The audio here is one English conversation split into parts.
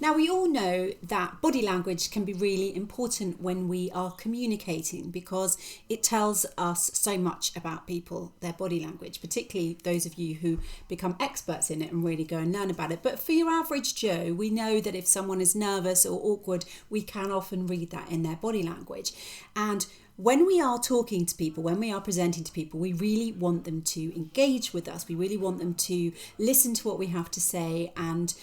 Now, we all know that body language can be really important when we are communicating because it tells us so much about people, their body language, particularly those of you who become experts in it and really go and learn about it. But for your average Joe, we know that if someone is nervous or awkward, we can often read that in their body language. And when we are talking to people, when we are presenting to people, we really want them to engage with us. We really want them to listen to what we have to say and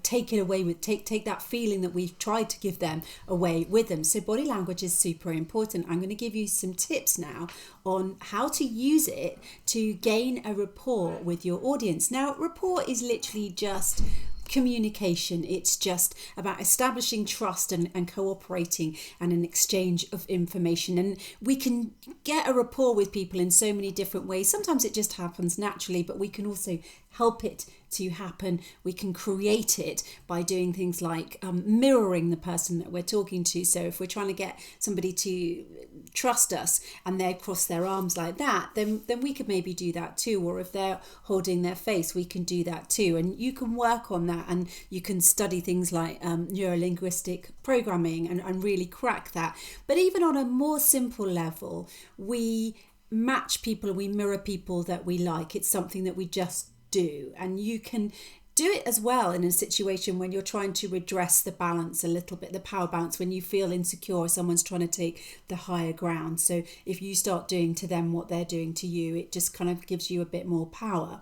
take it away with take that feeling that we've tried to give them away with them. So body language is super important. I'm going to give you some tips now on how to use it to gain a rapport with your audience. Now, rapport is literally just communication. It's just about establishing trust and cooperating and an exchange of information. And we can get a rapport with people in so many different ways. Sometimes it just happens naturally, but we can also help it to happen. We can create it by doing things like mirroring the person that we're talking to. So if we're trying to get somebody to trust us and they cross their arms like that, then we could maybe do that too. Or if they're holding their face, we can do that too. And you can work on that, and you can study things like neurolinguistic programming and really crack that. But even on a more simple level, we match people, we mirror people that we like. It's something that we just do, and you can do it as well in a situation when you're trying to redress the balance a little bit, the power balance, when you feel insecure, someone's trying to take the higher ground. So if you start doing to them what they're doing to you, it just kind of gives you a bit more power.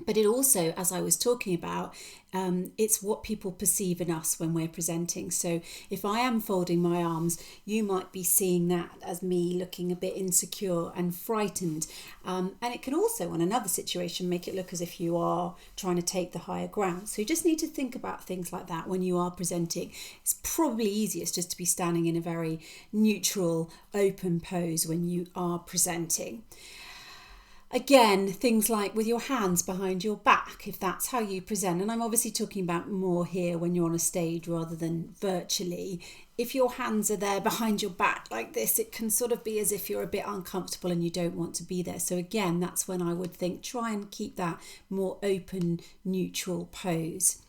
But it also, as I was talking about, it's what people perceive in us when we're presenting. So if I am folding my arms, you might be seeing that as me looking a bit insecure and frightened. And it can also, in another situation, make it look as if you are trying to take the higher ground. So you just need to think about things like that when you are presenting. It's probably easiest just to be standing in a very neutral, open pose when you are presenting. Again, things like with your hands behind your back, if that's how you present. And I'm obviously talking about more here when you're on a stage rather than virtually. If your hands are there behind your back like this, it can sort of be as if you're a bit uncomfortable and you don't want to be there. So again, that's when I would think try and keep that more open, neutral pose.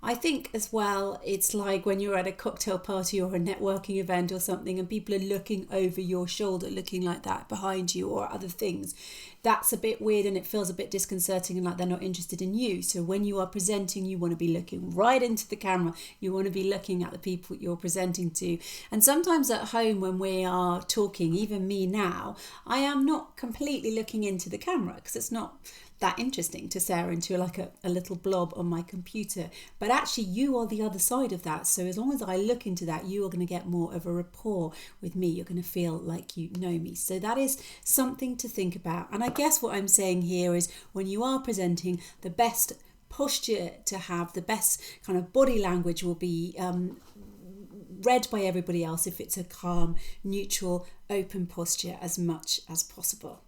I think as well, it's like when you're at a cocktail party or a networking event or something and people are looking over your shoulder, looking like that behind you or other things. That's a bit weird and it feels a bit disconcerting and like they're not interested in you. So when you are presenting, you want to be looking right into the camera. You want to be looking at the people you're presenting to. And sometimes at home when we are talking, even me now, I am not completely looking into the camera because it's not that interesting to stare into like a little blob on my computer. But actually you are the other side of that. So as long as I look into that, you are going to get more of a rapport with me. You're going to feel like you know me. So that is something to think about. And I guess what I'm saying here is when you are presenting, the best posture to have, the best kind of body language will be read by everybody else if it's a calm, neutral, open posture as much as possible.